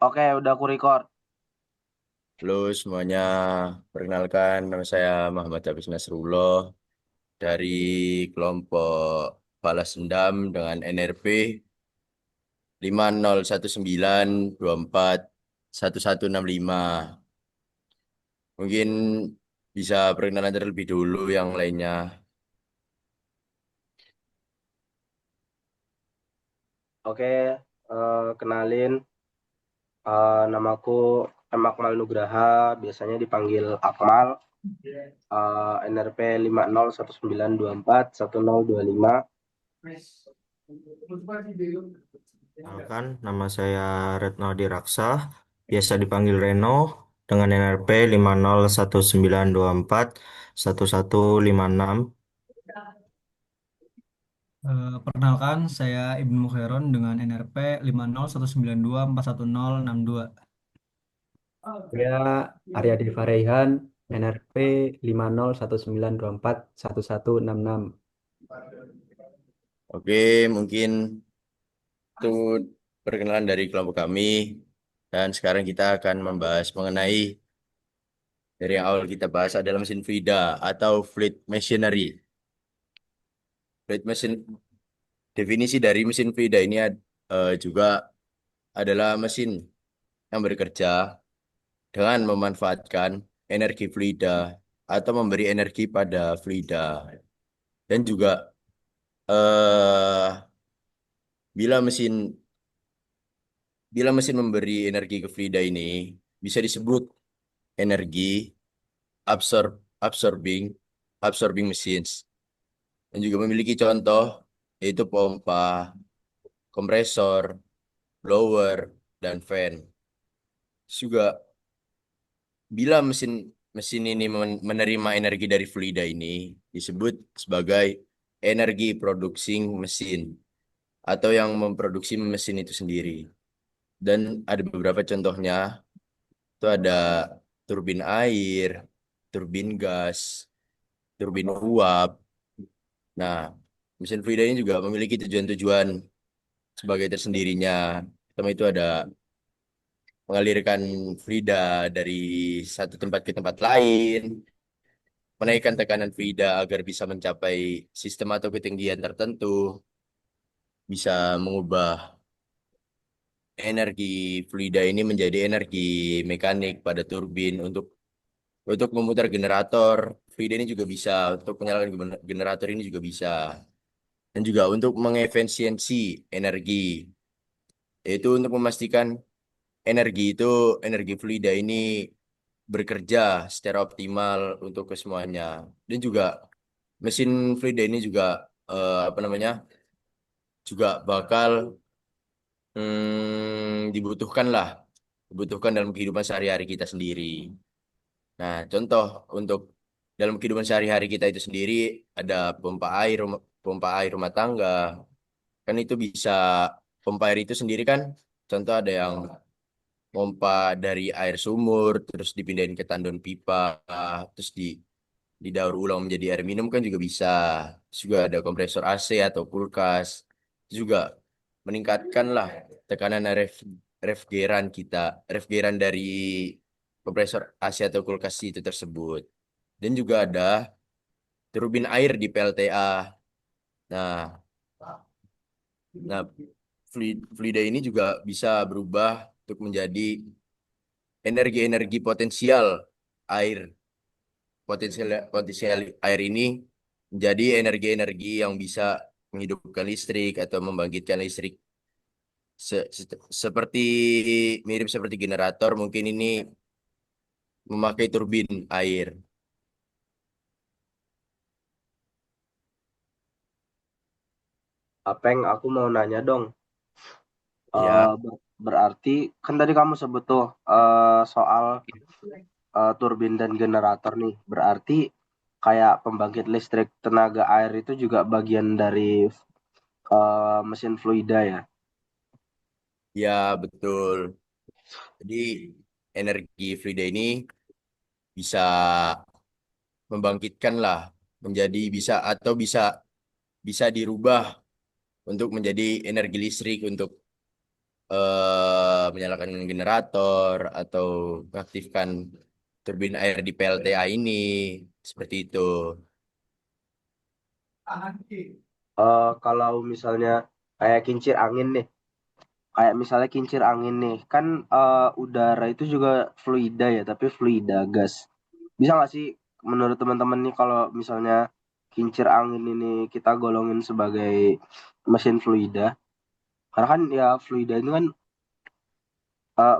Oke, udah aku record. Halo semuanya, perkenalkan nama saya Muhammad Hafiz Nasrullah dari kelompok Balas Dendam dengan NRP 5019241165. Mungkin bisa perkenalan terlebih dulu yang lainnya. Oke, kenalin, namaku Akmal Nugraha, biasanya dipanggil Akmal, NRP 5019241025. Kenalkan, nama saya Retno Diraksa, biasa dipanggil Reno, dengan NRP 5019241156. Perkenalkan, saya Ibnu Mukhairon dengan NRP 5019241062. Saya Aryadi Fareihan, NRP 5019241166. Oke, mungkin itu perkenalan dari kelompok kami. Dan sekarang kita akan membahas mengenai dari yang awal kita bahas adalah mesin FIDA atau Fluid Machinery. Fluid Machine Definisi dari mesin fluida ini juga adalah mesin yang bekerja dengan memanfaatkan energi fluida atau memberi energi pada fluida. Dan juga eh, bila mesin bila mesin memberi energi ke fluida ini bisa disebut energi absorbing absorbing machines, dan juga memiliki contoh yaitu pompa, kompresor, blower, dan fan. Juga bila mesin mesin ini menerima energi dari fluida ini disebut sebagai energi producing mesin atau yang memproduksi mesin itu sendiri. Dan ada beberapa contohnya, itu ada turbin air, turbin gas, turbin uap. Nah, mesin fluida ini juga memiliki tujuan-tujuan sebagai tersendirinya. Pertama itu ada mengalirkan fluida dari satu tempat ke tempat lain, menaikkan tekanan fluida agar bisa mencapai sistem atau ketinggian tertentu, bisa mengubah energi fluida ini menjadi energi mekanik pada turbin untuk memutar generator. Fluida ini juga bisa untuk menyalakan generator ini juga bisa, dan juga untuk mengefisiensi energi, yaitu untuk memastikan energi fluida ini bekerja secara optimal untuk kesemuanya. Dan juga mesin fluida ini juga apa namanya juga bakal dibutuhkan dalam kehidupan sehari-hari kita sendiri. Nah, contoh untuk dalam kehidupan sehari-hari kita itu sendiri ada pompa air rumah tangga. Kan itu bisa pompa air itu sendiri kan, contoh ada yang pompa dari air sumur terus dipindahin ke tandon pipa, terus didaur ulang menjadi air minum kan juga bisa. Terus juga ada kompresor AC atau kulkas. Itu juga meningkatkan lah tekanan refrigeran dari kompresor AC atau kulkas itu tersebut. Dan juga ada turbin air di PLTA. Nah, nah fluida ini juga bisa berubah untuk menjadi energi-energi potensial air. Potensial air ini menjadi energi-energi yang bisa menghidupkan listrik atau membangkitkan listrik. Seperti mirip seperti generator, mungkin ini memakai turbin air. Apeng, aku mau nanya dong. Ya, Berarti kan tadi kamu sebut tuh soal turbin dan generator nih. Berarti kayak pembangkit listrik tenaga air itu juga bagian dari mesin fluida ya. ya betul. Jadi energi fluida ini bisa membangkitkan lah menjadi bisa atau bisa dirubah untuk menjadi energi listrik untuk menyalakan generator atau mengaktifkan turbin air di PLTA ini. Seperti itu. Kalau misalnya kayak kincir angin nih, kayak misalnya kincir angin nih, kan udara itu juga fluida ya, tapi fluida gas. Bisa nggak sih menurut teman-teman nih kalau misalnya kincir angin ini kita golongin sebagai mesin fluida? Karena kan ya fluida itu kan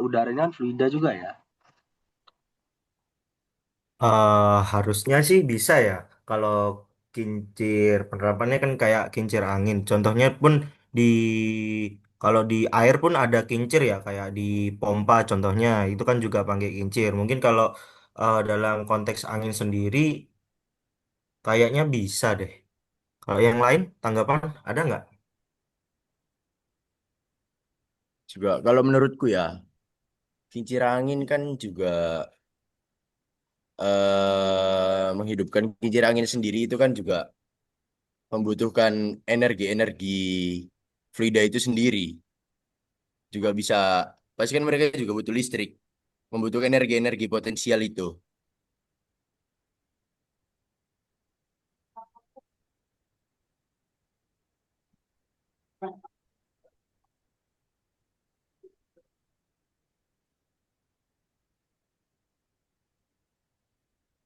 udaranya kan fluida juga ya. Harusnya sih bisa ya. Kalau kincir penerapannya kan kayak kincir angin. Contohnya pun di kalau di air pun ada kincir ya, kayak di pompa contohnya itu kan juga pakai kincir. Mungkin kalau dalam konteks angin sendiri kayaknya bisa deh. Kalau yang lain tanggapan ada nggak? Juga kalau menurutku ya, kincir angin kan juga menghidupkan kincir angin sendiri itu kan juga membutuhkan energi-energi fluida itu sendiri. Juga bisa, pasti kan mereka juga butuh listrik, membutuhkan energi-energi potensial itu.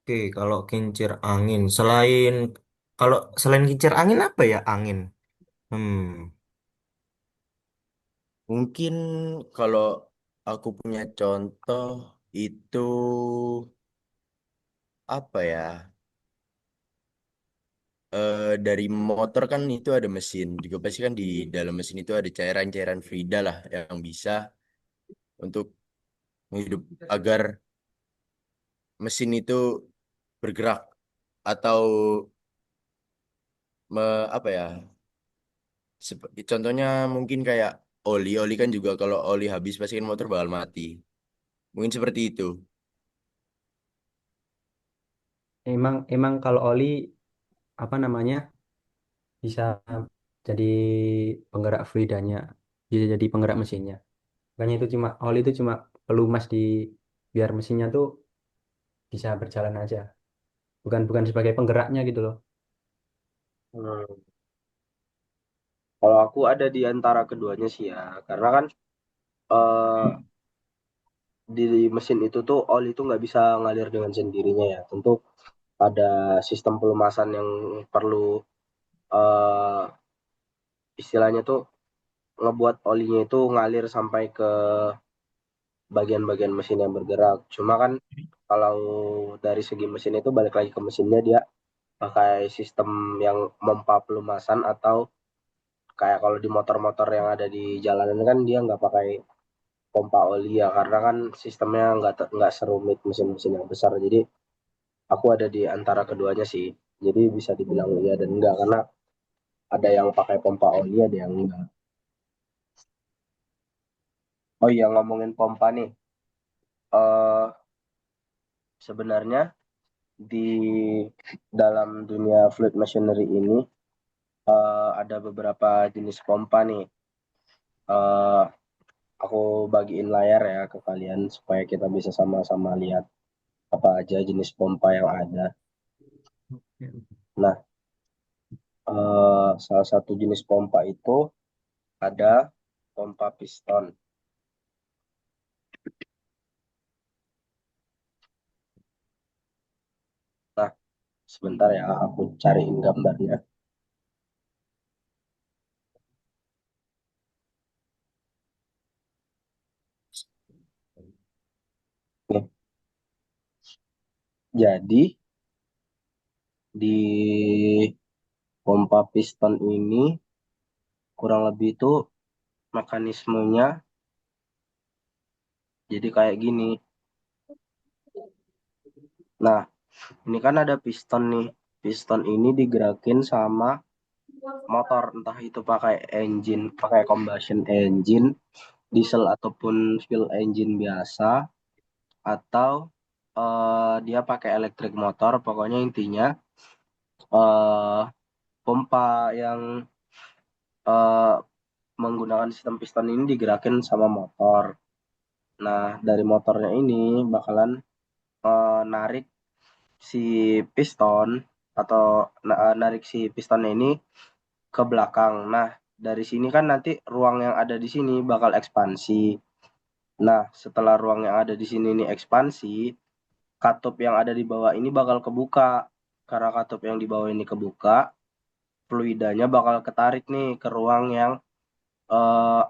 Oke, kalau kincir angin selain kincir angin apa ya angin? Hmm. Mungkin kalau aku punya contoh itu apa ya? Dari motor kan itu ada mesin, juga pasti kan di dalam mesin itu ada cairan-cairan fluida lah yang bisa untuk menghidup agar mesin itu bergerak atau apa ya? Contohnya mungkin kayak oli kan juga kalau oli habis pasti kan motor bakal mati. Mungkin seperti itu. Emang emang kalau oli apa namanya bisa jadi penggerak fluidanya, bisa jadi penggerak mesinnya. Makanya itu cuma oli itu cuma pelumas di biar mesinnya tuh bisa berjalan aja. Bukan bukan sebagai penggeraknya gitu loh. Hmm. Kalau aku ada di antara keduanya sih ya, karena kan eh, di mesin itu tuh oli itu nggak bisa ngalir dengan sendirinya ya. Tentu ada sistem pelumasan yang perlu eh, istilahnya tuh ngebuat olinya itu ngalir sampai ke bagian-bagian mesin yang bergerak. Cuma kan kalau dari segi mesin itu balik lagi ke mesinnya, dia pakai sistem yang memompa pelumasan, atau kayak kalau di motor-motor yang ada di jalanan kan dia nggak pakai pompa oli ya, karena kan sistemnya nggak serumit mesin-mesin yang besar. Jadi aku ada di antara keduanya sih. Jadi bisa dibilang iya dan enggak, karena ada yang pakai pompa oli, ada yang enggak. Oh iya, ngomongin pompa nih. eh Sebenarnya di dalam dunia fluid machinery ini ada beberapa jenis pompa nih. Eh aku bagiin layar ya ke kalian supaya kita bisa sama-sama lihat apa aja jenis pompa yang ada. Nah, salah satu jenis pompa itu ada pompa piston. Nah, sebentar ya, aku cariin gambarnya. Nih, jadi di pompa piston ini kurang lebih itu mekanismenya jadi kayak gini. Nah, ini kan ada piston nih. Piston ini digerakin sama motor, entah itu pakai engine, pakai combustion engine, diesel ataupun fuel engine biasa, atau dia pakai electric motor. Pokoknya intinya eh, pompa yang eh, menggunakan sistem piston ini digerakin sama motor. Nah, dari motornya ini bakalan narik si piston atau narik si pistonnya ini ke belakang. Nah, dari sini kan nanti ruang yang ada di sini bakal ekspansi. Nah, setelah ruang yang ada di sini ini ekspansi, katup yang ada di bawah ini bakal kebuka. Karena katup yang di bawah ini kebuka, fluidanya bakal ketarik nih ke ruang yang eh,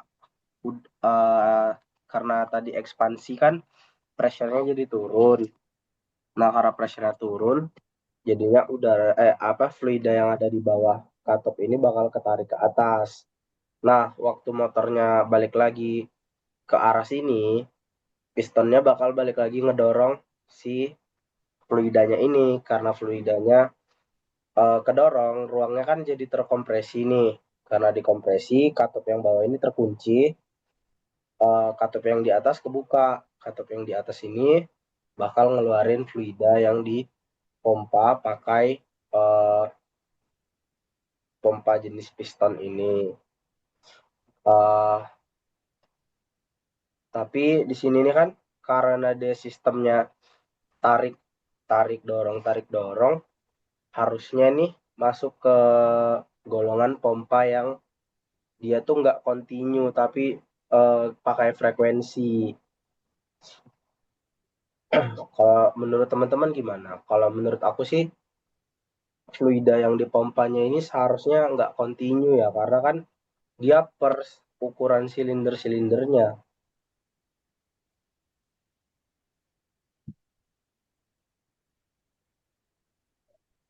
karena tadi ekspansi kan pressure-nya jadi turun. Nah, karena pressure-nya turun, jadinya fluida yang ada di bawah katup ini bakal ketarik ke atas. Nah, waktu motornya balik lagi ke arah sini, pistonnya bakal balik lagi ngedorong si fluidanya ini karena fluidanya kedorong, ruangnya kan jadi terkompresi nih. Karena dikompresi, katup yang bawah ini terkunci, katup yang di atas kebuka. Katup yang di atas ini bakal ngeluarin fluida yang dipompa pakai uh, pompa jenis piston ini. Uh, tapi di sini nih kan karena dia sistemnya tarik tarik dorong, harusnya nih masuk ke golongan pompa yang dia tuh nggak kontinu tapi pakai frekuensi. Kalau menurut teman-teman gimana? Kalau menurut aku sih fluida yang dipompanya ini seharusnya nggak kontinu ya karena kan dia per ukuran silinder-silindernya.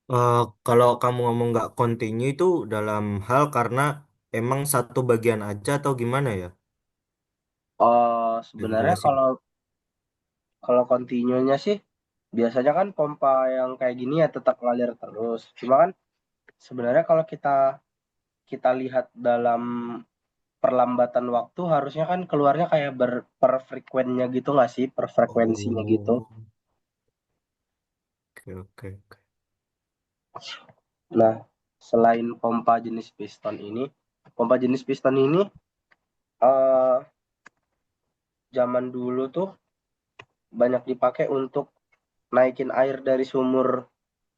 Eh, Kalau kamu ngomong nggak continue itu dalam hal karena emang satu bagian aja atau gimana ya? Bisa Sebenarnya dijelasin. kalau kalau kontinunya sih biasanya kan pompa yang kayak gini ya tetap ngalir terus. Cuma kan sebenarnya kalau kita kita lihat dalam perlambatan waktu harusnya kan keluarnya kayak per frekuennya gitu nggak sih? Per frekuensinya gitu. Oh, oke oke oke. Nah, selain pompa jenis piston ini eh zaman dulu tuh banyak dipakai untuk naikin air dari sumur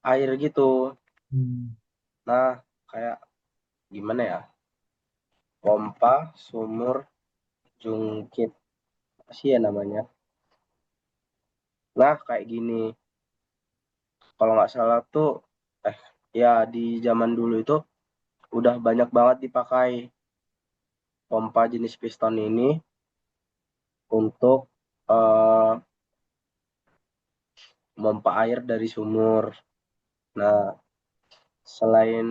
air gitu. Hmm. Nah, kayak gimana ya? Pompa sumur jungkit apa sih ya namanya? Nah, kayak gini. Kalau nggak salah tuh eh ya di zaman dulu itu udah banyak banget dipakai pompa jenis piston ini untuk eh memompa air dari sumur. Nah, selain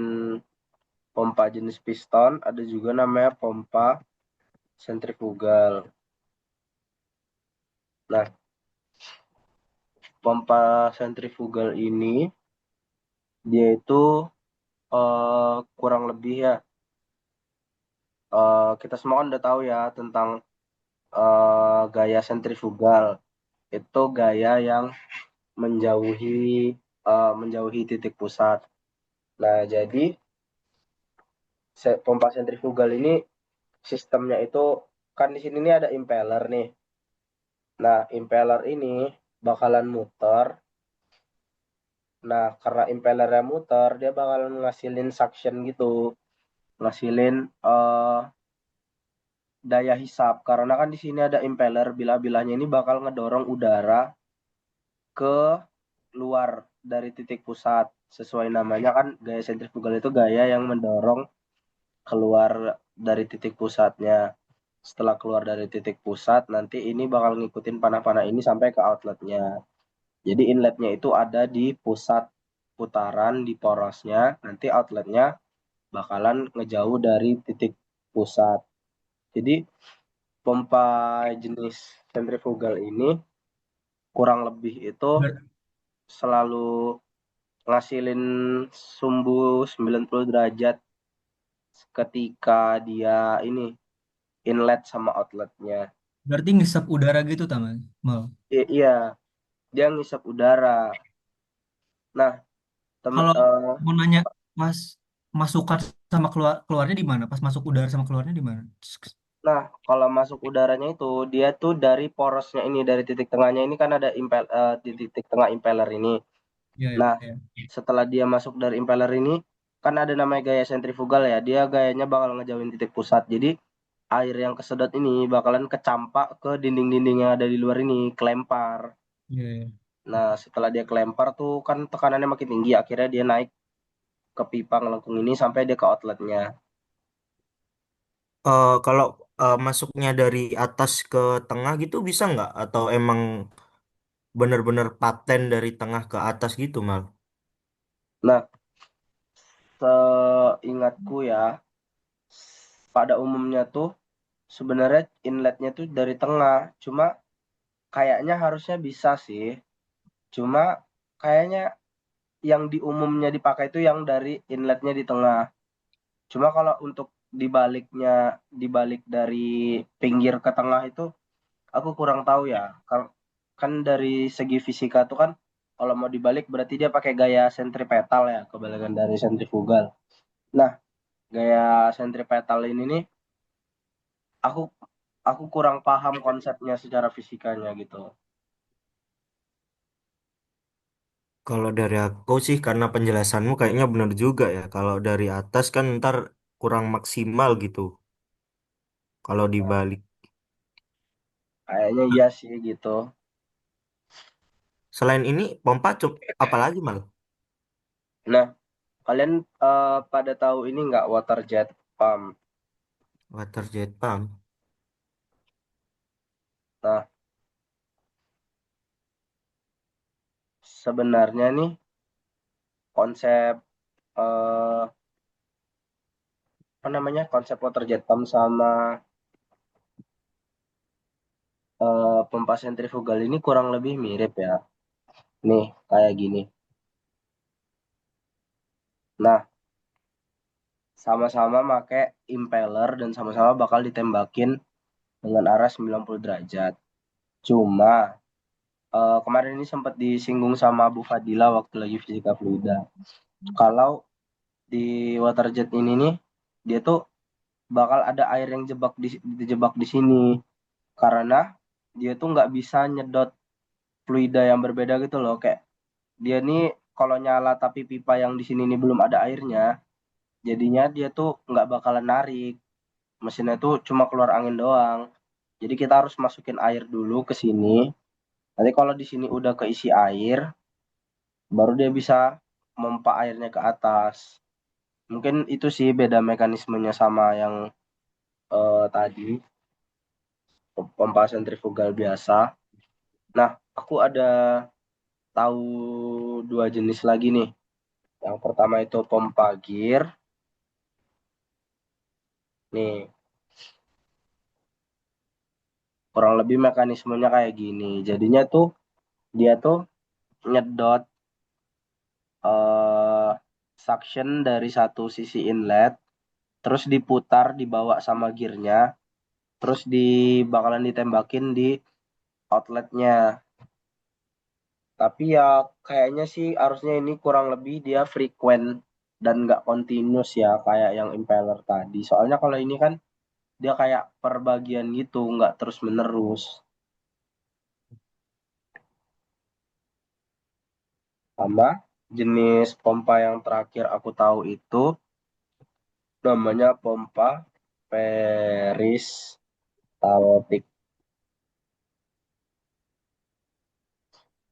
pompa jenis piston, ada juga namanya pompa sentrifugal. Nah, pompa sentrifugal ini dia itu kurang lebih ya kita semua kan udah tahu ya tentang gaya sentrifugal. Itu gaya yang menjauhi menjauhi titik pusat. Nah, jadi pompa sentrifugal ini sistemnya itu kan di sini nih ada impeller nih. Nah, impeller ini bakalan muter. Nah, karena impellernya muter, dia bakalan ngasilin suction gitu, ngasilin daya hisap. Karena kan di sini ada impeller, bilah-bilahnya ini bakal ngedorong udara ke luar dari titik pusat. Sesuai namanya kan gaya sentrifugal itu gaya yang mendorong keluar dari titik pusatnya. Setelah keluar dari titik pusat, nanti ini bakal ngikutin panah-panah ini sampai ke outletnya. Jadi inletnya itu ada di pusat putaran di porosnya, nanti outletnya bakalan ngejauh dari titik pusat. Jadi pompa jenis sentrifugal ini kurang lebih itu Ber- selalu ngasilin sumbu 90 derajat ketika dia ini inlet sama outletnya. Berarti ngisap udara gitu taman. Mal. Iya, dia ngisap udara. Nah, temen Kalau mau nanya pas masukan sama keluarnya di mana? Pas masuk udara sama keluarnya di mana? Nah, kalau masuk udaranya itu dia tuh dari porosnya ini, dari titik tengahnya ini kan ada di titik tengah impeller ini. Iya, Nah, iya. setelah dia masuk dari impeller ini kan ada namanya gaya sentrifugal ya. Dia gayanya bakal ngejauhin titik pusat. Jadi air yang kesedot ini bakalan kecampak ke dinding-dinding yang ada di luar ini, kelempar. Iya, iya. Nah, setelah dia kelempar tuh kan tekanannya makin tinggi, akhirnya dia naik ke pipa ngelengkung ini sampai dia ke outletnya. Kalau masuknya dari atas ke tengah gitu bisa nggak? Atau emang bener-bener paten dari tengah ke atas gitu, Mal? Nah, seingatku ya, pada umumnya tuh sebenarnya inletnya tuh dari tengah. Cuma kayaknya harusnya bisa sih. Cuma kayaknya yang di umumnya dipakai itu yang dari inletnya di tengah. Cuma kalau untuk dibalik dari pinggir ke tengah itu aku kurang tahu ya. Kan dari segi fisika tuh kan kalau mau dibalik berarti dia pakai gaya sentripetal ya, kebalikan dari sentrifugal. Nah, gaya sentripetal ini nih aku aku kurang paham konsepnya secara fisikanya gitu. Kalau dari aku sih karena penjelasanmu kayaknya bener juga ya. Kalau dari atas kan ntar kurang maksimal gitu. Kalau dibalik. Kayaknya iya sih gitu. Selain ini pompa apa lagi, Mal? Nah, kalian pada tahu ini nggak water jet pump? Water jet pump. Nah, sebenarnya nih konsep eh, apa namanya konsep water jet pump sama pompa sentrifugal ini kurang lebih mirip ya. Nih, kayak gini. Nah, sama-sama pakai impeller dan sama-sama bakal ditembakin dengan arah 90 derajat. Cuma kemarin ini sempat disinggung sama Bu Fadila waktu lagi fisika fluida. Kalau di water jet ini nih, dia tuh bakal ada air yang dijebak di sini karena dia tuh nggak bisa nyedot fluida yang berbeda gitu loh. Kayak dia nih kalau nyala tapi pipa yang di sini nih belum ada airnya, jadinya dia tuh nggak bakalan narik. Mesinnya tuh cuma keluar angin doang. Jadi kita harus masukin air dulu ke sini. Nanti kalau di sini udah keisi air, baru dia bisa memompa airnya ke atas. Mungkin itu sih beda mekanismenya sama yang tadi pompa sentrifugal biasa. Nah, aku ada tahu dua jenis lagi nih. Yang pertama itu pompa gear. Nih, kurang lebih mekanismenya kayak gini. Jadinya tuh dia tuh nyedot eh suction dari satu sisi inlet, terus diputar dibawa sama gearnya, terus bakalan ditembakin di outletnya. Tapi ya kayaknya sih harusnya ini kurang lebih dia frequent dan nggak continuous ya kayak yang impeller tadi. Soalnya kalau ini kan dia kayak per bagian gitu, nggak terus menerus. Sama jenis pompa yang terakhir aku tahu itu namanya pompa peristaltik.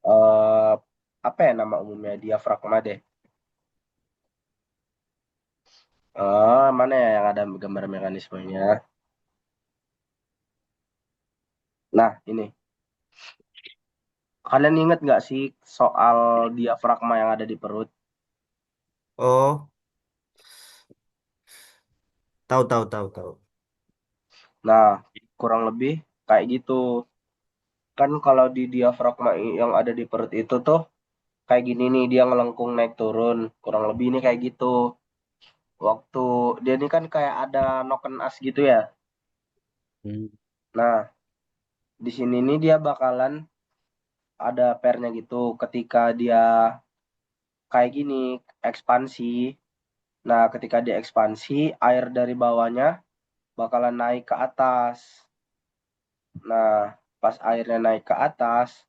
eh Apa ya nama umumnya, diafragma deh. Mana ya yang ada gambar mekanismenya? Nah, ini. Kalian inget nggak sih soal diafragma yang ada di perut? Oh, tahu tahu tahu tahu. Nah, kurang lebih kayak gitu. Kan kalau di diafragma yang ada di perut itu tuh kayak gini nih, dia ngelengkung naik turun. Kurang lebih ini kayak gitu. Waktu dia ini kan kayak ada noken as gitu ya. Hmm. Nah, di sini nih dia bakalan ada pernya gitu. Ketika dia kayak gini, ekspansi. Nah, ketika dia ekspansi, air dari bawahnya bakalan naik ke atas. Nah, pas airnya naik ke atas,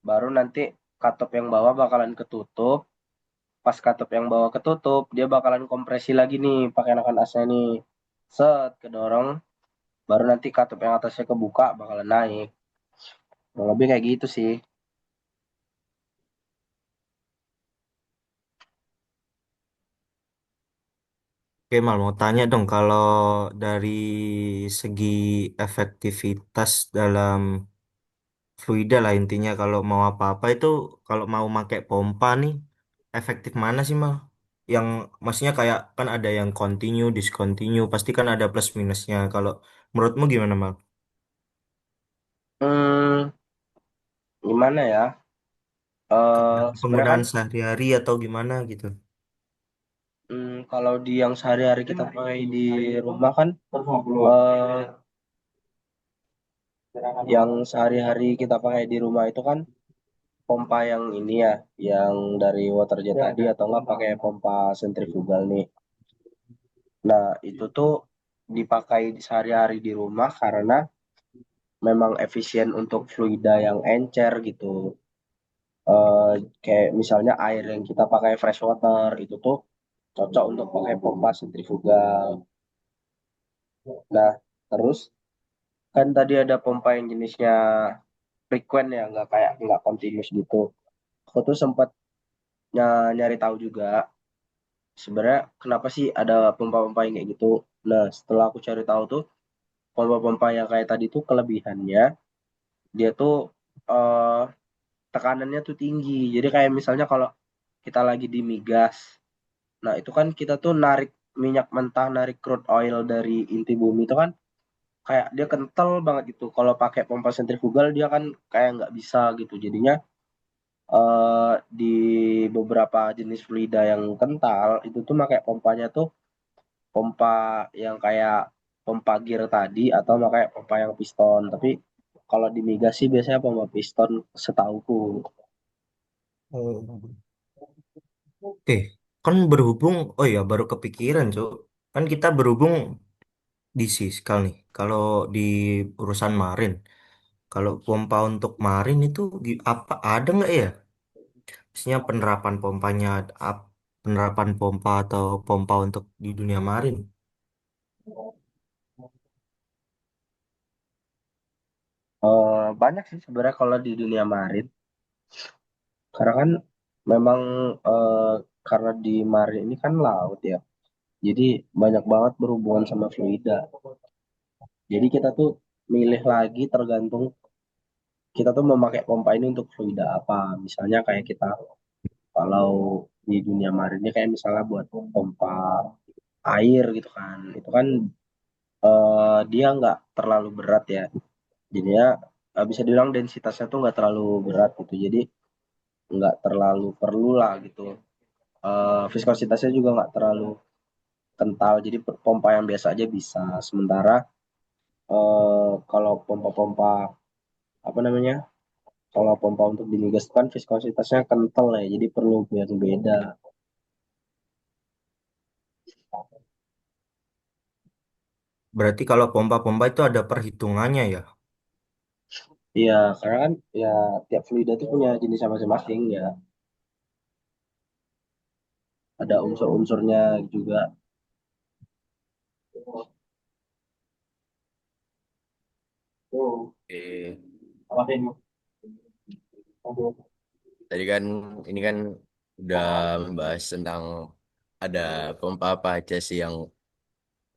baru nanti katup yang bawah bakalan ketutup. Pas katup yang bawah ketutup, dia bakalan kompresi lagi nih pakai enakan asnya nih. Set, kedorong, baru nanti katup yang atasnya kebuka bakalan naik. Kurang lebih kayak gitu sih. Oke, Mal, mau tanya dong, kalau dari segi efektivitas dalam fluida lah intinya, kalau mau apa-apa itu, kalau mau pakai pompa nih, efektif mana sih, Mal? Yang maksudnya kayak kan ada yang continue, discontinue, pasti kan ada plus minusnya. Kalau menurutmu gimana, Mal? Hmm, gimana ya? Sebenarnya kan Penggunaan sehari-hari atau gimana gitu? kalau di yang sehari-hari kita pakai di rumah kan, eh, yang sehari-hari kita pakai di rumah itu kan pompa yang ini ya, yang dari water jet tadi atau enggak pakai pompa sentrifugal nih. Nah, itu tuh dipakai sehari-hari di rumah karena memang efisien untuk fluida yang encer gitu. Eh, Kayak misalnya air yang kita pakai fresh water itu tuh cocok untuk pakai pompa sentrifugal. Nah, terus kan tadi ada pompa yang jenisnya frequent ya, nggak kayak nggak continuous gitu. Aku tuh sempat nyari tahu juga sebenarnya kenapa sih ada pompa-pompa yang kayak gitu. Nah, setelah aku cari tahu tuh pompa-pompa yang kayak tadi tuh kelebihannya dia tuh eh, tekanannya tuh tinggi. Jadi kayak misalnya kalau kita lagi di migas, nah itu kan kita tuh narik minyak mentah, narik crude oil dari inti bumi itu kan kayak dia kental banget gitu. Kalau pakai pompa sentrifugal dia kan kayak nggak bisa gitu. Jadinya di beberapa jenis fluida yang kental itu tuh pakai pompanya tuh pompa yang kayak pompa gear tadi atau pakai pompa yang piston. Tapi kalau di migas sih biasanya pompa piston setauku. Oh. Oke, kan berhubung, oh ya baru kepikiran, Cuk. Kan kita berhubung di Siskal nih. Kalau di urusan marin, kalau pompa untuk marin itu apa ada nggak ya? Maksudnya penerapan pompanya, penerapan pompa atau pompa untuk di dunia marin. Banyak sih sebenarnya kalau di dunia marin. Karena kan memang eh, karena di marin ini kan laut ya. Jadi banyak banget berhubungan sama fluida. Jadi kita tuh milih lagi tergantung kita tuh memakai pompa ini untuk fluida apa. Misalnya kayak kita kalau di dunia marinnya kayak misalnya buat pompa air gitu kan. Itu kan dia nggak terlalu berat ya. Jadinya bisa dibilang densitasnya tuh nggak terlalu berat gitu. Jadi nggak terlalu perlu lah gitu. Viskositasnya juga nggak terlalu kental. Jadi pompa yang biasa aja bisa. Sementara kalau pompa-pompa apa namanya? Kalau pompa untuk di migas kan viskositasnya kental ya, jadi perlu yang beda. Berarti kalau pompa-pompa itu ada perhitungannya ya? Iya, karena kan ya tiap fluida itu punya jenisnya masing-masing ya. Ada unsur-unsurnya juga. Oke. Apa sih? Tadi kan ini kan udah membahas tentang ada pompa apa aja sih yang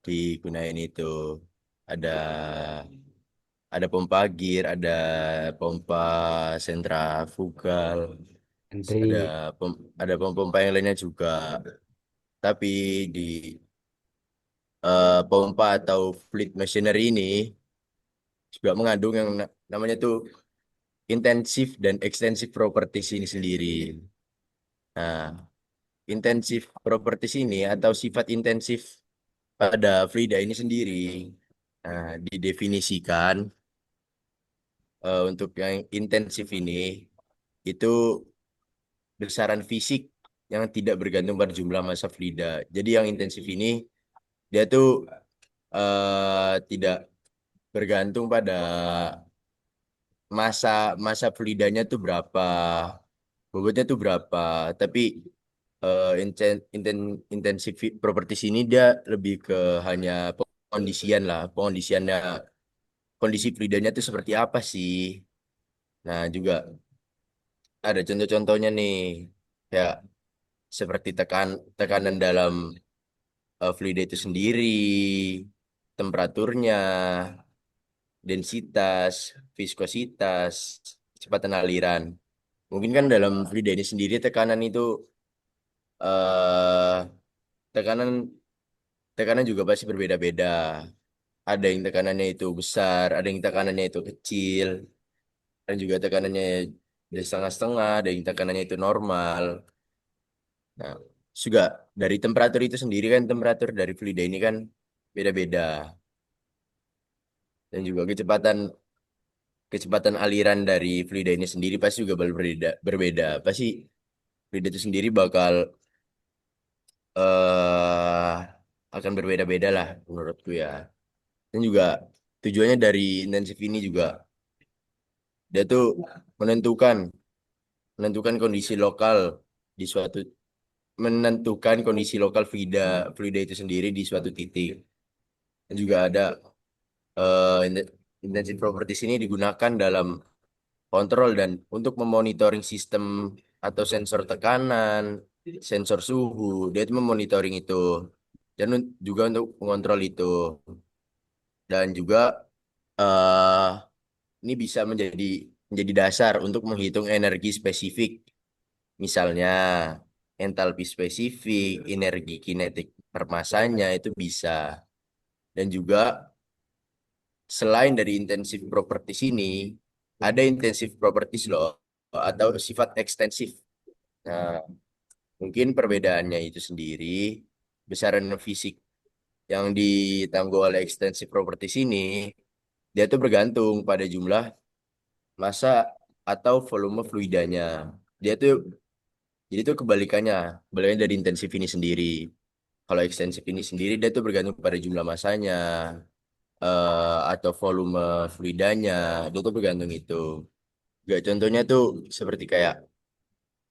digunain itu. Ada ada pompa gear, ada pompa sentrafugal, ada Hendrik, ada pompa yang lainnya juga. Tapi di pompa atau fluid machinery ini juga mengandung yang namanya tuh intensif dan ekstensif properties ini sendiri. Nah, intensif properties ini atau sifat intensif pada fluida ini sendiri didefinisikan untuk yang intensif ini itu besaran fisik yang tidak bergantung pada jumlah massa fluida. Jadi yang intensif ini dia tuh tidak bergantung pada masa masa fluidanya tuh berapa, bobotnya tuh berapa. Tapi intensif properties ini dia lebih ke hanya pengondisian lah, pengondisiannya, kondisi fluidanya tuh seperti apa sih. Nah, juga ada contoh-contohnya nih, ya seperti tekanan dalam fluida itu sendiri, temperaturnya, densitas, viskositas, kecepatan aliran. Mungkin kan dalam fluida ini sendiri tekanan itu eh tekanan tekanan juga pasti berbeda-beda. Ada yang tekanannya itu besar, ada yang tekanannya itu kecil, dan juga tekanannya di setengah-setengah, ada yang tekanannya itu normal. Nah, juga dari temperatur itu sendiri kan, temperatur dari fluida ini kan beda-beda. Dan juga kecepatan kecepatan aliran dari fluida ini sendiri pasti juga berbeda. Pasti fluida itu sendiri bakal eh akan berbeda-beda lah menurutku ya. Dan juga tujuannya dari intensif ini juga dia tuh menentukan menentukan kondisi lokal di suatu menentukan kondisi lokal fluida fluida itu sendiri di suatu titik. Dan juga ada intensive properties ini digunakan dalam kontrol dan untuk memonitoring sistem atau sensor tekanan, sensor suhu. Dia itu memonitoring itu dan juga untuk mengontrol itu. Dan juga eh ini bisa menjadi dasar untuk menghitung energi spesifik. Misalnya entalpi spesifik, energi kinetik per masanya itu bisa. Dan juga selain dari intensif properties ini, ada intensif properties loh atau sifat ekstensif. Nah, mungkin perbedaannya itu sendiri, besaran fisik yang ditangguh oleh extensive properties ini, dia tuh bergantung pada jumlah massa atau volume fluidanya. Dia tuh, jadi tuh kebalikannya dari intensif ini sendiri. Kalau ekstensif ini sendiri, dia tuh bergantung pada jumlah massanya, atau volume fluidanya, dia tuh bergantung itu. Gak contohnya tuh seperti kayak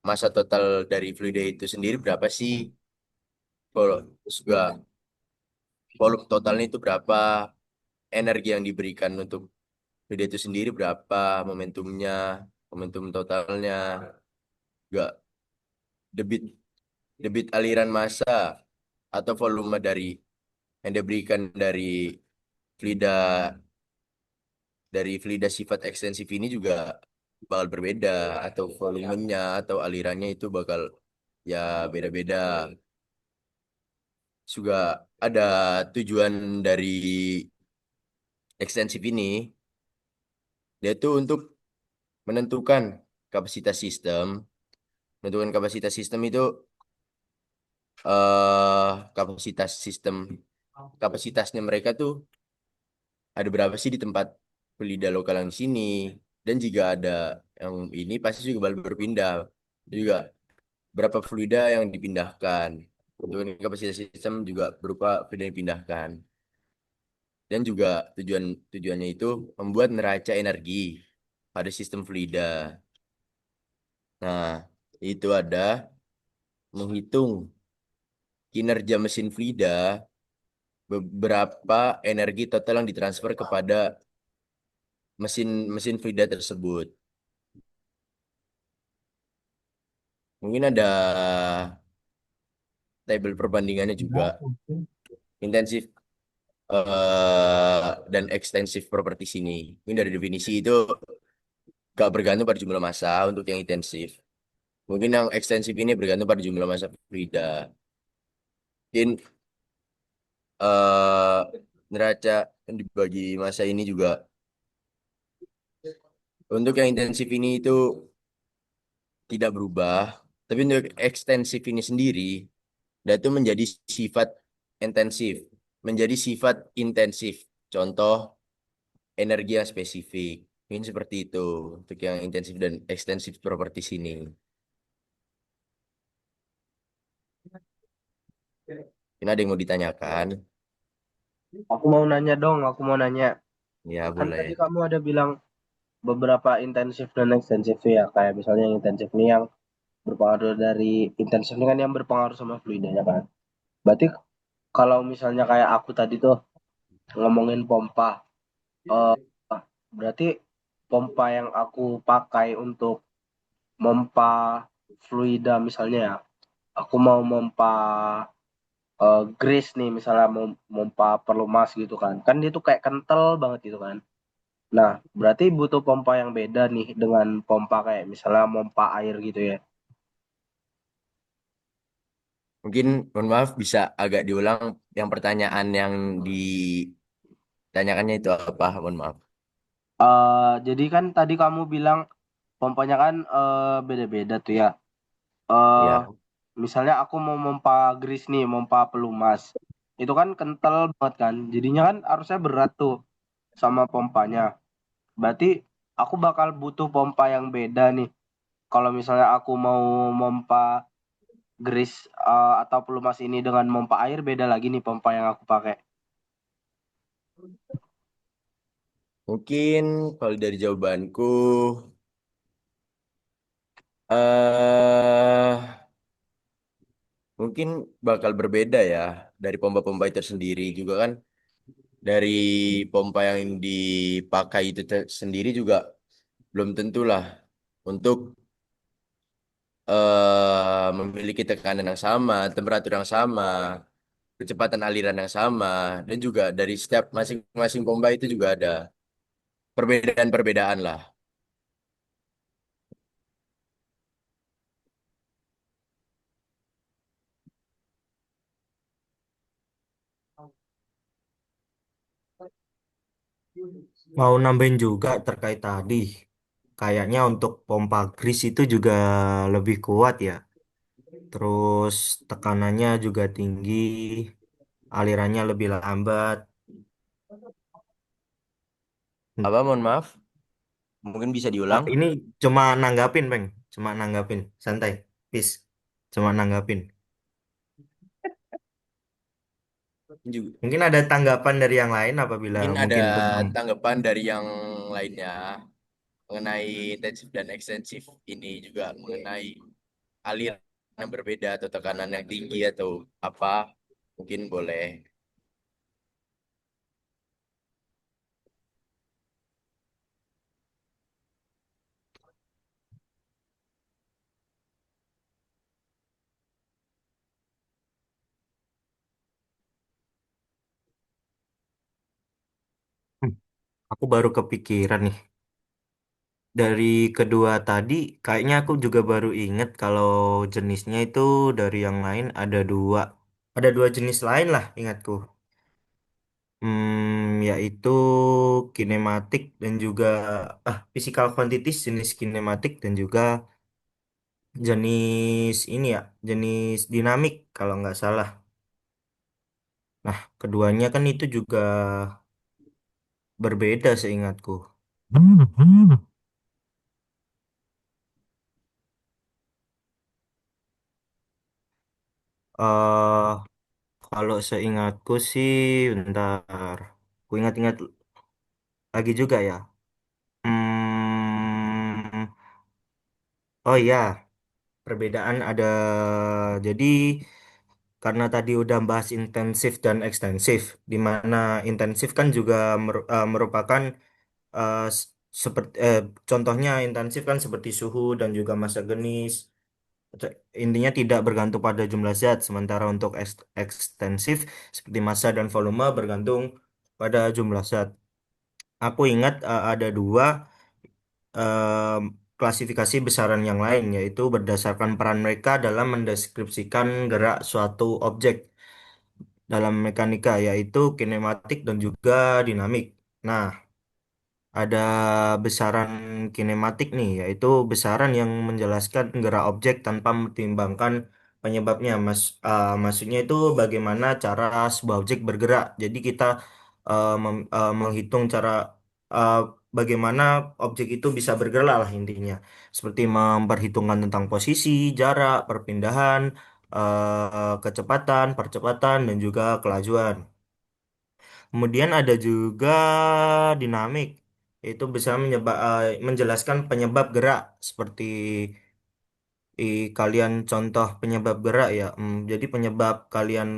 massa total dari fluida itu sendiri berapa sih? Kalau juga volume totalnya itu berapa, energi yang diberikan untuk fluida itu sendiri berapa, momentumnya, momentum totalnya, juga debit debit aliran massa atau volume yang diberikan fluida dari fluida sifat ekstensif ini juga bakal berbeda, atau volumenya atau alirannya itu bakal ya beda-beda. Juga ada tujuan dari ekstensif ini, yaitu untuk menentukan kapasitas sistem. Menentukan kapasitas sistem itu eh kapasitas sistem kapasitasnya mereka tuh ada berapa sih di tempat pelida lokal yang di sini. Dan jika ada yang ini pasti juga bakal berpindah. Juga berapa fluida yang dipindahkan. Untuk kapasitas sistem juga berupa fluida yang dipindahkan. Dan juga tujuannya itu membuat neraca energi pada sistem fluida. Nah, itu ada menghitung kinerja mesin fluida, beberapa energi total yang ditransfer kepada mesin mesin fluida tersebut. Mungkin ada tabel perbandingannya juga. Intensif dan ekstensif properties ini. Ini dari definisi itu gak bergantung pada jumlah massa untuk yang intensif. Mungkin yang ekstensif ini bergantung pada jumlah massa fluida. Mungkin eh neraca yang dibagi massa ini juga untuk yang intensif ini itu tidak berubah. Tapi untuk ekstensif ini sendiri, dia itu menjadi sifat intensif. Contoh energi yang spesifik. Mungkin seperti itu untuk yang intensif dan ekstensif properties ini. Ini ada yang mau ditanyakan? Aku mau nanya dong, aku mau nanya. Ya, Kan tadi boleh. kamu ada bilang beberapa intensif dan ekstensif tuh ya. Kayak misalnya yang intensif nih yang berpengaruh dari intensif ini kan yang berpengaruh sama fluidanya kan. Berarti kalau misalnya kayak aku tadi tuh ngomongin pompa, eh berarti pompa yang aku pakai untuk mompa fluida misalnya ya, aku mau mompa grease nih misalnya mau mompa pelumas gitu kan. Kan dia tuh kayak kental banget gitu kan. Nah, berarti butuh pompa yang beda nih dengan pompa kayak misalnya pompa air gitu ya. Mungkin, mohon maaf, bisa agak diulang yang pertanyaan yang ditanyakannya itu apa? Mohon maaf. Jadi kan tadi kamu bilang pompanya kan beda-beda tuh ya. Eh Ya, Misalnya aku mau mompa grease nih, mompa pelumas. Itu kan kental banget kan. Jadinya kan harusnya berat tuh sama pompanya. Berarti aku bakal butuh pompa yang beda nih. Kalau misalnya aku mau mompa grease atau pelumas ini dengan mompa air beda lagi nih pompa yang aku pakai. mungkin kalau dari jawabanku, eh mungkin bakal berbeda ya dari pompa-pompa itu sendiri juga kan. Dari pompa yang dipakai itu sendiri juga belum tentulah untuk memiliki tekanan yang sama, temperatur yang sama, kecepatan aliran yang sama, dan juga dari setiap masing-masing pompa itu juga ada perbedaan-perbedaan lah. Mau nambahin juga terkait tadi. Kayaknya untuk pompa grease itu juga lebih kuat ya. Terus tekanannya juga tinggi, alirannya lebih lambat. Apa, mohon maaf, mungkin bisa diulang. Ini cuma nanggapin, Peng. Cuma nanggapin. Santai. Peace. Cuma nanggapin. Juga, Mungkin ada tanggapan dari yang lain apabila mungkin ada mungkin kurang. tanggapan dari yang lainnya mengenai intensif dan ekstensif ini juga mengenai aliran yang berbeda atau tekanan yang tinggi atau apa, mungkin boleh. Hmm, Aku baru kepikiran nih. Dari kedua tadi, kayaknya aku juga baru inget kalau jenisnya itu dari yang lain ada dua. Ada dua jenis lain lah, ingatku. Yaitu kinematik dan juga physical quantities jenis kinematik dan juga jenis ini ya, jenis dinamik kalau nggak salah. Nah, keduanya kan itu juga berbeda seingatku. eh Kalau seingatku sih, bentar. Aku ingat-ingat lagi juga ya. Hmm, oh iya, perbedaan ada. Jadi karena tadi udah bahas intensif dan ekstensif, di mana intensif kan juga merupakan seperti contohnya intensif kan seperti suhu dan juga massa jenis. Intinya tidak bergantung pada jumlah zat, sementara untuk ekstensif seperti massa dan volume bergantung pada jumlah zat. Aku ingat ada dua em, klasifikasi besaran yang lain, yaitu berdasarkan peran mereka dalam mendeskripsikan gerak suatu objek dalam mekanika, yaitu kinematik dan juga dinamik. Nah, ada besaran kinematik nih, yaitu besaran yang menjelaskan gerak objek tanpa mempertimbangkan penyebabnya. Maksudnya itu bagaimana cara sebuah objek bergerak. Jadi kita menghitung cara uh, bagaimana objek itu bisa bergerak lah intinya. Seperti memperhitungkan tentang posisi, jarak, perpindahan, kecepatan, percepatan, dan juga kelajuan. Kemudian ada juga dinamik, itu bisa menjelaskan penyebab gerak seperti kalian contoh penyebab gerak ya. Jadi penyebab kalian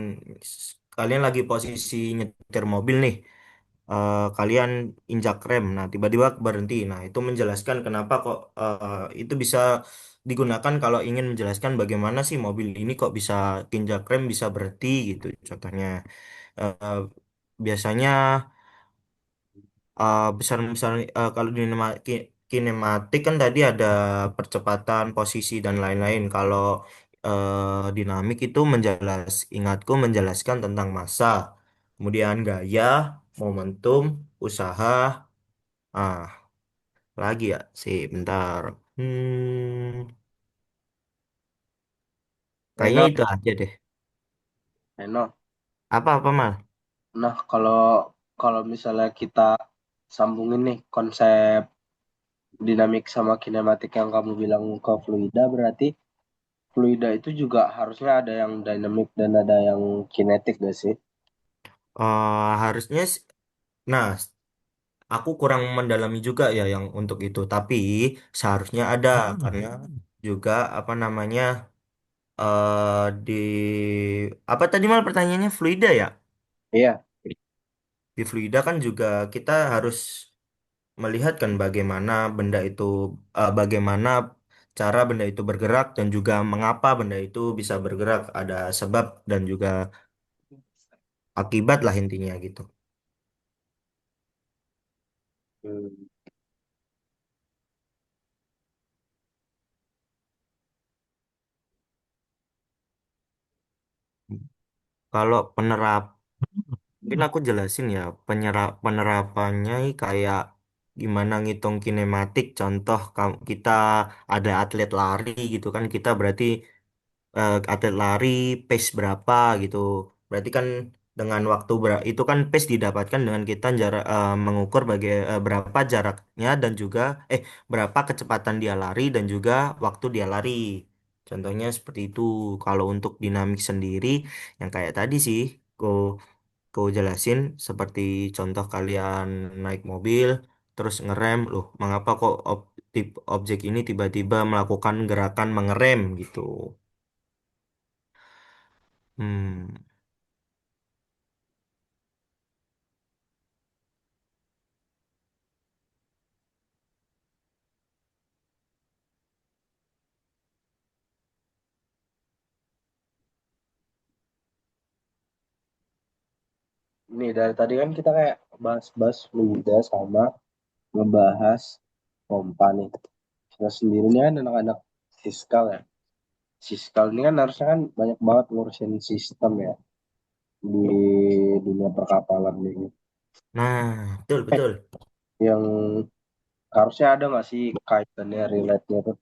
lagi posisi nyetir mobil nih. Kalian injak rem, nah tiba-tiba berhenti. Nah itu menjelaskan kenapa kok itu bisa digunakan kalau ingin menjelaskan bagaimana sih mobil ini kok bisa injak rem bisa berhenti gitu. Contohnya eh, biasanya besar-besar kalau kinematik kan tadi ada percepatan posisi dan lain-lain. Kalau dinamik itu ingatku menjelaskan tentang massa, kemudian gaya, momentum, usaha. Ah, lagi ya sih, bentar. Kayaknya Eno, itu aja deh. Eno. Apa-apa mal? Nah, kalau kalau misalnya kita sambungin nih konsep dinamik sama kinematik yang kamu bilang ke fluida, berarti fluida itu juga harusnya ada yang dynamic dan ada yang kinetik gak sih? Harusnya, nah, aku kurang mendalami juga ya yang untuk itu. Tapi seharusnya ada karena juga apa namanya di apa tadi mal pertanyaannya fluida ya? Iya. Di fluida kan juga kita harus melihat kan bagaimana bagaimana cara benda itu bergerak dan juga mengapa benda itu bisa bergerak. Ada sebab dan juga akibat lah intinya gitu. Hmm. Kalau mungkin aku jelasin ya penerapannya kayak gimana ngitung kinematik. Contoh kita ada atlet lari gitu kan, kita berarti atlet lari pace berapa gitu. Berarti kan dengan itu kan pace didapatkan dengan kita mengukur berapa jaraknya dan juga berapa kecepatan dia lari dan juga waktu dia lari. Contohnya seperti itu. Kalau untuk dinamik sendiri yang kayak tadi sih, Kau jelasin seperti contoh kalian naik mobil terus ngerem, loh mengapa kok objek ini tiba-tiba melakukan gerakan mengerem gitu. Hmm, Nih dari tadi kan kita kayak bahas-bahas fluida sama ngebahas pompa nih. Kita sendiri nih kan anak-anak fiskal ya. Fiskal ini kan harusnya kan banyak banget ngurusin sistem ya di dunia perkapalan ini. nah, betul Eh, betul. yang harusnya ada nggak sih kaitannya relate-nya tuh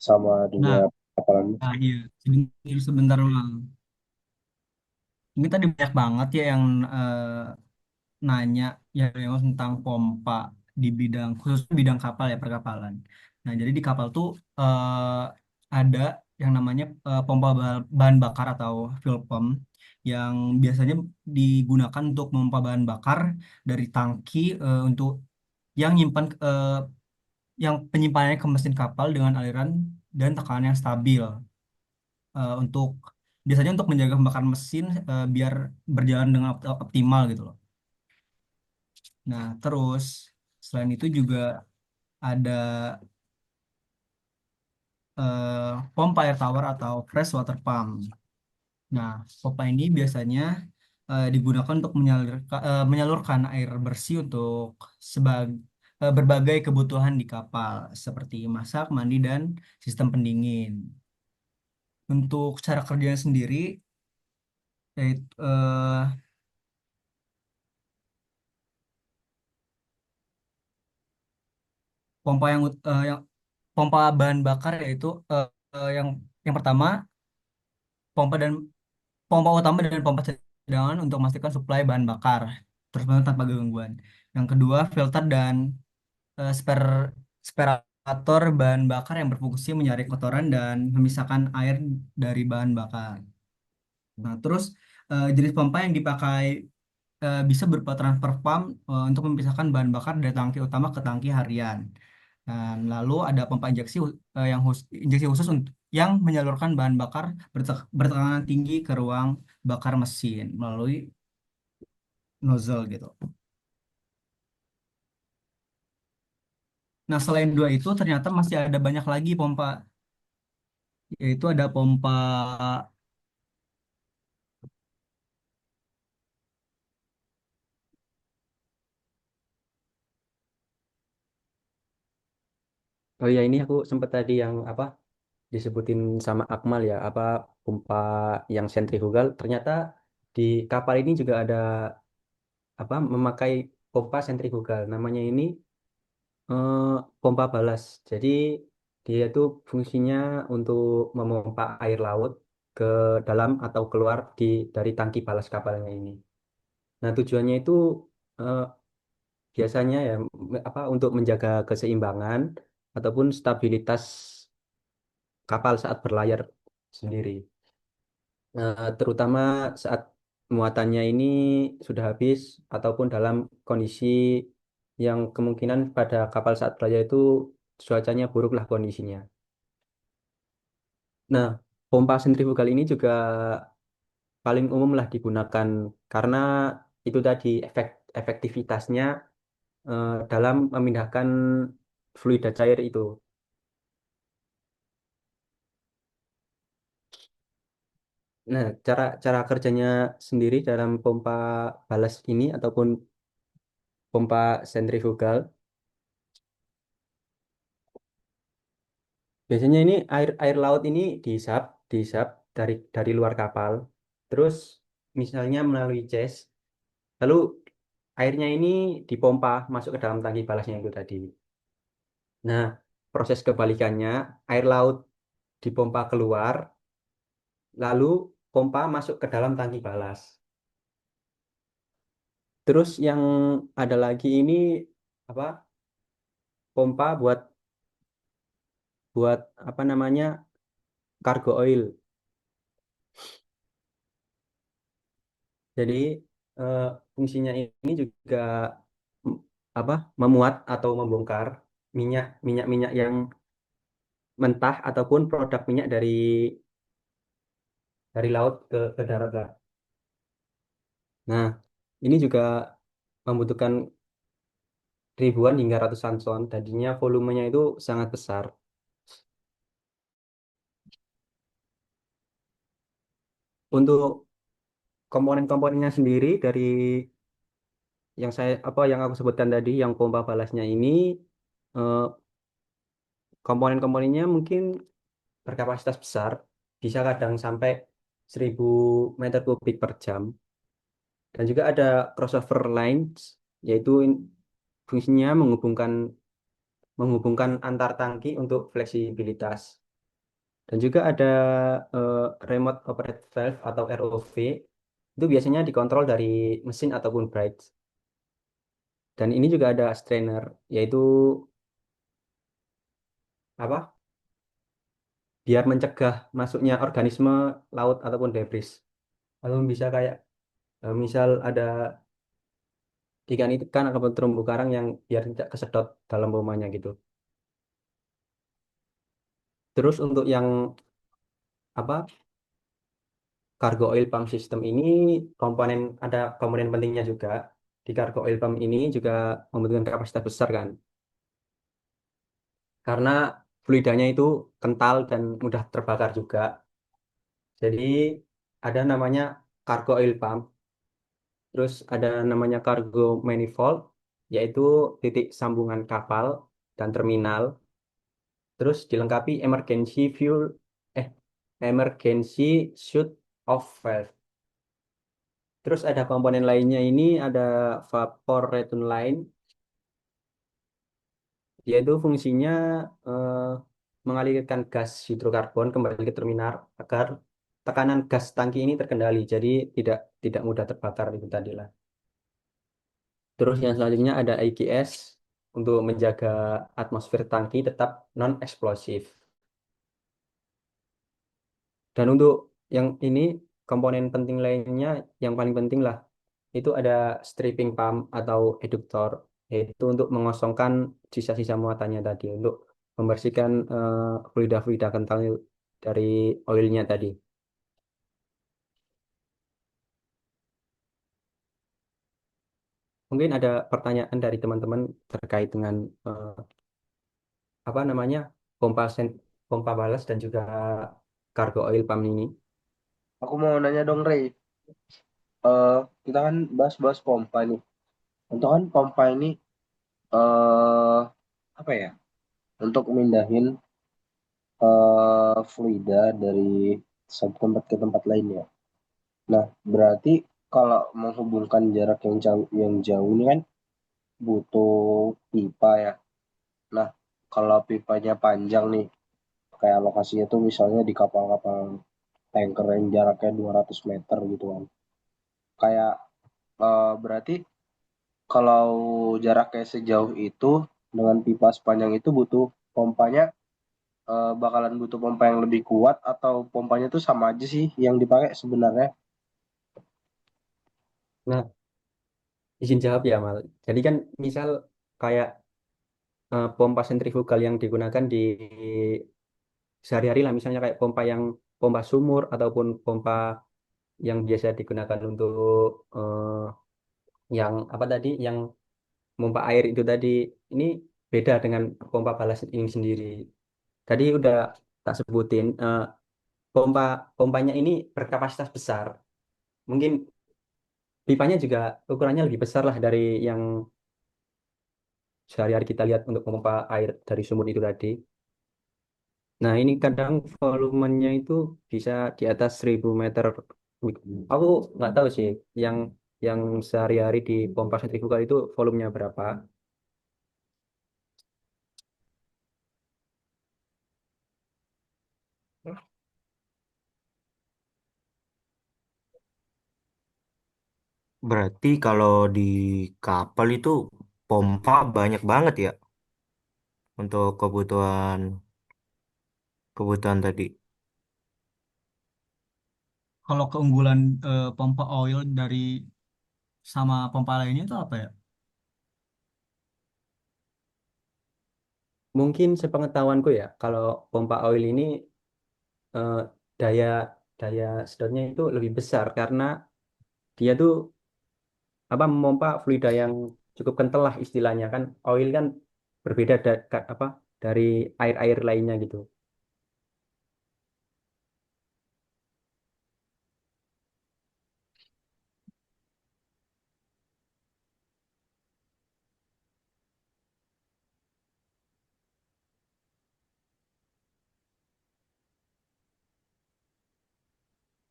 sama dunia Nah, perkapalan? iya, sebentar, sebentar Bang. Ini tadi banyak banget ya yang nanya yang memang tentang pompa di bidang khusus bidang kapal ya perkapalan. Nah, jadi di kapal tuh ada yang namanya pompa bahan bakar atau fuel pump yang biasanya digunakan untuk memompa bahan bakar dari tangki untuk yang nyimpan yang penyimpanannya ke mesin kapal dengan aliran dan tekanan yang stabil untuk biasanya untuk menjaga pembakaran mesin biar berjalan dengan optimal gitu loh. Nah, terus selain itu juga ada pompa air tawar atau fresh water pump. Nah, pompa ini biasanya digunakan untuk menyalurkan air bersih untuk berbagai kebutuhan di kapal seperti masak, mandi, dan sistem pendingin. Untuk cara kerjanya sendiri, yaitu pompa yang pompa bahan bakar yaitu yang pertama pompa utama dan pompa cadangan untuk memastikan suplai bahan bakar terus menerus tanpa gangguan. Yang kedua, filter dan spare sperator bahan bakar yang berfungsi menyaring kotoran dan memisahkan air dari bahan bakar. Nah, terus jenis pompa yang dipakai bisa berupa transfer pump untuk memisahkan bahan bakar dari tangki utama ke tangki harian. Dan lalu ada pompa injeksi injeksi khusus untuk yang menyalurkan bahan bakar bertekanan tinggi ke ruang bakar mesin melalui nozzle gitu. Nah, selain dua itu ternyata masih ada banyak lagi pompa, yaitu ada pompa Oh ya, ini aku sempat tadi yang apa disebutin sama Akmal ya, apa pompa yang sentrifugal. Ternyata di kapal ini juga ada apa memakai pompa sentrifugal. Namanya ini eh, pompa balas. Jadi dia itu fungsinya untuk memompa air laut ke dalam atau keluar dari tangki balas kapalnya ini. Nah, tujuannya itu eh, biasanya ya apa untuk menjaga keseimbangan ataupun stabilitas kapal saat berlayar sendiri. Terutama saat muatannya ini sudah habis ataupun dalam kondisi yang kemungkinan pada kapal saat berlayar itu cuacanya buruklah kondisinya. Nah, pompa sentrifugal ini juga paling umum lah digunakan karena itu tadi efektivitasnya dalam memindahkan fluida cair itu. Nah, cara cara kerjanya sendiri dalam pompa balas ini ataupun pompa sentrifugal, biasanya ini air air laut ini dihisap dari luar kapal, terus misalnya melalui chest, lalu airnya ini dipompa masuk ke dalam tangki balasnya itu tadi. Nah, proses kebalikannya, air laut dipompa keluar, lalu pompa masuk ke dalam tangki balas. Terus yang ada lagi ini apa? Pompa buat buat apa namanya? Cargo oil. Jadi eh, fungsinya ini juga mm, apa? Memuat atau membongkar minyak-minyak yang mentah ataupun produk minyak dari laut ke darat lah. Nah, ini juga membutuhkan ribuan hingga ratusan ton. Tadinya volumenya itu sangat besar. Untuk komponen-komponennya sendiri dari yang aku sebutkan tadi, yang pompa balasnya ini eh, komponen-komponennya mungkin berkapasitas besar, bisa kadang sampai 1000 meter kubik per jam. Dan juga ada crossover lines, yaitu fungsinya menghubungkan antar tangki untuk fleksibilitas. Dan juga ada eh, remote operate valve atau ROV, itu biasanya dikontrol dari mesin ataupun brakes. Dan ini juga ada strainer, yaitu apa? Biar mencegah masuknya organisme laut ataupun debris. Kalau bisa kayak misal ada ikan ataupun terumbu karang yang biar tidak kesedot dalam rumahnya gitu. Terus untuk yang apa cargo oil pump system ini ada komponen pentingnya juga. Di cargo oil pump ini juga membutuhkan kapasitas besar kan, karena fluidanya itu kental dan mudah terbakar juga. Jadi ada namanya cargo oil pump. Terus ada namanya cargo manifold, yaitu titik sambungan kapal dan terminal. Terus dilengkapi eh, emergency shut off valve. Terus ada komponen lainnya ini ada vapor return line, yaitu fungsinya eh, mengalirkan gas hidrokarbon kembali ke terminal agar tekanan gas tangki ini terkendali. Jadi tidak tidak mudah terbakar itu tadi lah. Terus yang selanjutnya ada IGS untuk menjaga atmosfer tangki tetap non-eksplosif. Dan untuk yang ini komponen penting lainnya yang paling penting lah itu ada stripping pump atau eduktor, yaitu untuk mengosongkan sisa-sisa muatannya tadi, untuk membersihkan fluida-fluida kental dari oilnya tadi. Mungkin ada pertanyaan dari teman-teman terkait dengan apa namanya pompa pompa balas dan juga cargo oil pump ini. Aku mau nanya dong, Rey. Kita kan bahas-bahas pompa nih. Untuk kan pompa ini eh apa ya? Untuk mindahin fluida dari satu tempat ke tempat lainnya. Nah, berarti kalau menghubungkan jarak yang jauh ini kan butuh pipa ya. Nah, kalau pipanya panjang nih, kayak lokasinya tuh misalnya di kapal-kapal tanker yang jaraknya 200 meter gitu kan. Kayak berarti kalau jaraknya sejauh itu dengan pipa sepanjang itu butuh pompanya, bakalan butuh pompa yang lebih kuat atau pompanya tuh sama aja sih yang dipakai sebenarnya? Nah, izin jawab ya, Mal. Jadi kan misal kayak pompa sentrifugal yang digunakan di sehari-hari lah, misalnya kayak pompa sumur ataupun pompa yang biasa digunakan untuk yang apa tadi, yang pompa air itu tadi, ini beda dengan pompa balas ini sendiri. Tadi udah tak sebutin, pompa pompanya ini berkapasitas besar. Mungkin pipanya juga ukurannya lebih besar lah dari yang sehari-hari kita lihat untuk memompa air dari sumur itu tadi. Nah, ini kadang volumenya itu bisa di atas 1.000 meter. Aku nggak tahu sih yang yang sehari-hari di pompa sentrifugal itu volumenya berapa. Berarti kalau di kapal itu pompa banyak banget ya untuk kebutuhan kebutuhan tadi. Kalau keunggulan pompa oil dari sama pompa lainnya itu apa ya? Mungkin sepengetahuanku ya, kalau pompa oil ini eh, daya daya sedotnya itu lebih besar karena dia tuh apa memompa fluida yang cukup kental lah istilahnya, kan oil kan berbeda apa dari air-air lainnya gitu.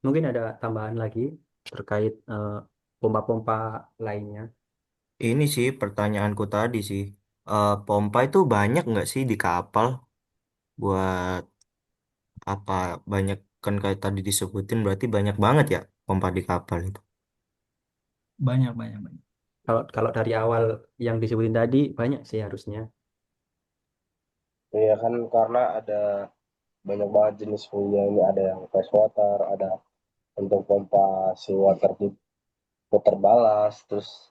Mungkin ada tambahan lagi terkait pompa-pompa lainnya. Ini sih pertanyaanku tadi sih. Pompa itu banyak nggak sih di kapal buat apa banyak kan kayak tadi disebutin berarti banyak banget ya pompa di kapal itu. Banyak, banyak, banyak. Kalau kalau dari awal yang disebutin tadi banyak sih harusnya. Iya kan karena ada banyak banget jenis fluida ini, ada yang fresh water, ada untuk pompa seawater di putar balas. Terus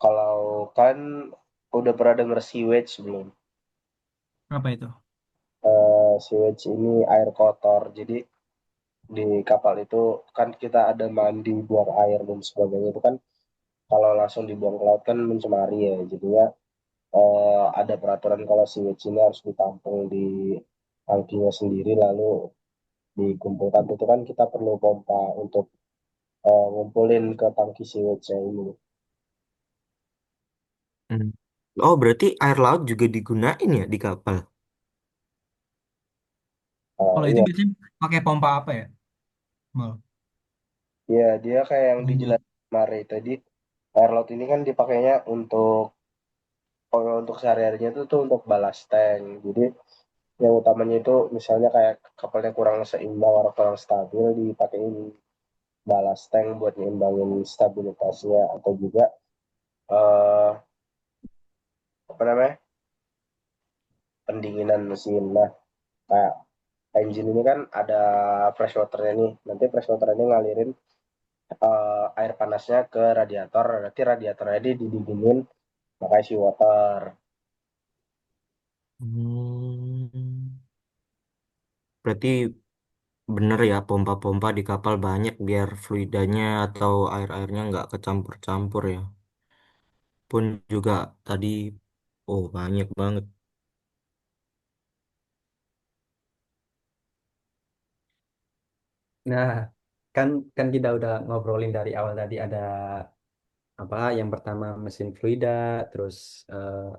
kalau kan udah pernah denger sewage belum? Apa itu? Sewage ini air kotor. Jadi di kapal itu kan kita ada mandi, buang air dan sebagainya itu kan kalau langsung dibuang ke laut kan mencemari ya. Jadinya ada peraturan kalau sewage ini harus ditampung di tangkinya sendiri lalu dikumpulkan. Itu kan kita perlu pompa untuk ngumpulin ke tangki sewage ini. Hmm. Oh, berarti air laut juga digunain ya di kapal. Kalau itu Iya, biasanya pakai pompa apa ya? Mal. iya dia kayak yang Pompa. dijelasin Mare tadi, air laut ini kan dipakainya untuk sehari-harinya itu tuh untuk balas tank. Jadi yang utamanya itu misalnya kayak kapalnya kurang seimbang atau kurang stabil dipakein balas tank buat nyimbangin stabilitasnya atau juga eh apa namanya pendinginan mesin. Nah, kayak engine ini kan ada fresh waternya nih. Nanti fresh water ini ngalirin air panasnya ke radiator, nanti radiatornya ini didinginin pakai seawater. Hmm, berarti bener ya pompa-pompa di kapal banyak biar fluidanya atau air-airnya nggak kecampur-campur ya. Pun juga tadi, oh banyak banget. Nah, kan kan kita udah ngobrolin dari awal tadi ada apa yang pertama mesin fluida, terus eh,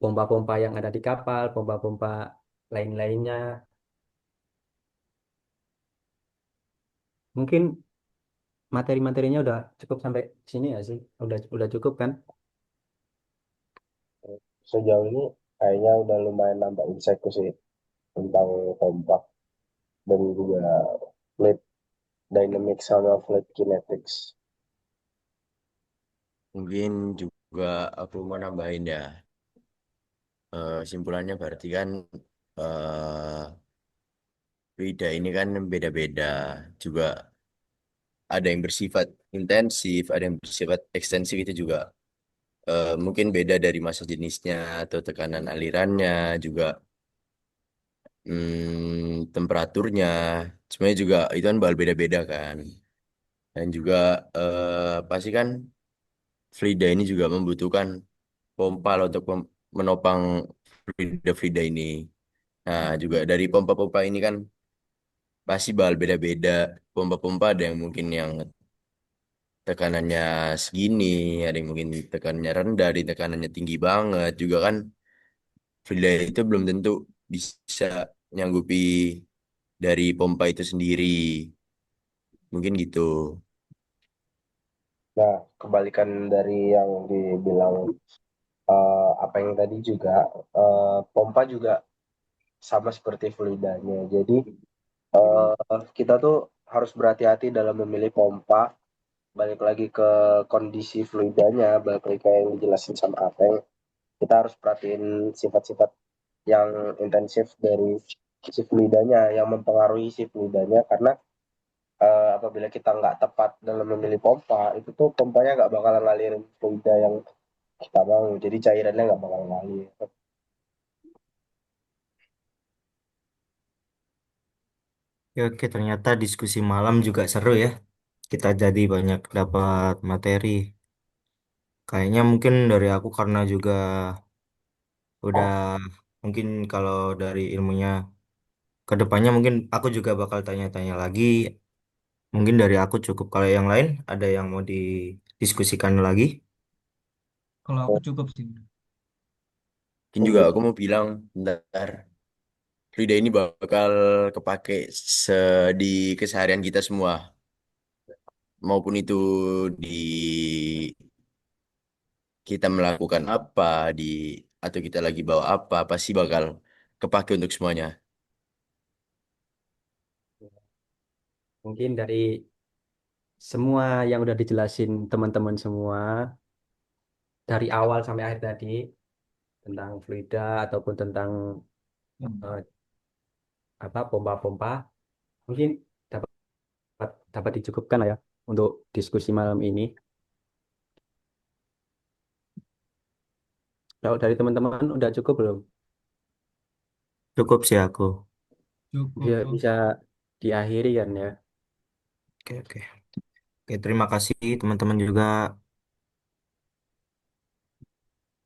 pompa-pompa yang ada di kapal, pompa-pompa lain-lainnya. Mungkin materi-materinya udah cukup sampai sini ya sih? Udah cukup kan? Sejauh ini kayaknya udah lumayan nambah insightku sih tentang pompa dan juga fluid dynamics sama fluid kinetics. Mungkin juga aku mau nambahin ya. Simpulannya berarti kan fluida ini kan beda-beda. Juga ada yang bersifat intensif, ada yang bersifat ekstensif itu juga mungkin beda dari masa jenisnya atau tekanan alirannya juga temperaturnya. Semuanya juga itu kan bakal beda-beda kan. Dan juga pasti kan fluida ini juga membutuhkan pompa lah untuk menopang fluida-fluida ini. Nah, juga dari pompa-pompa ini kan pasti bakal beda-beda. Pompa-pompa ada yang mungkin yang tekanannya segini, ada yang mungkin tekanannya rendah, di tekanannya tinggi banget. Juga kan fluida itu belum tentu bisa nyanggupi dari pompa itu sendiri. Mungkin gitu. Nah, kebalikan dari yang dibilang apa yang tadi juga pompa juga sama seperti fluidanya. Jadi kita tuh harus berhati-hati dalam memilih pompa. Balik lagi ke kondisi fluidanya, balik lagi kayak yang dijelasin sama Ateng. Kita harus perhatiin sifat-sifat yang intensif dari si fluidanya, yang mempengaruhi si fluidanya. Karena apabila kita nggak tepat dalam memilih pompa, itu tuh pompanya nggak bakalan ngalirin fluida yang kita mau. Jadi cairannya nggak bakalan ngalir. Ya, oke, ternyata diskusi malam juga seru ya. Kita jadi banyak dapat materi. Kayaknya mungkin dari aku karena juga udah mungkin kalau dari ilmunya ke depannya mungkin aku juga bakal tanya-tanya lagi. Mungkin dari aku cukup. Kalau yang lain ada yang mau didiskusikan lagi? Kalau aku cukup sih. Mungkin juga aku mau bilang bentar. Fluida ini bakal kepake di keseharian kita semua. Maupun itu di kita melakukan apa di atau kita lagi bawa apa pasti bakal kepake untuk semuanya. Mungkin dari semua yang udah dijelasin teman-teman semua dari awal sampai akhir tadi tentang fluida ataupun tentang eh, apa pompa-pompa, mungkin dapat dapat dicukupkan lah ya untuk diskusi malam ini. Kalau dari teman-teman udah cukup belum? Cukup sih aku. Bisa Cukup. bisa diakhiri kan ya. Oke, oke. Oke, terima kasih teman-teman juga.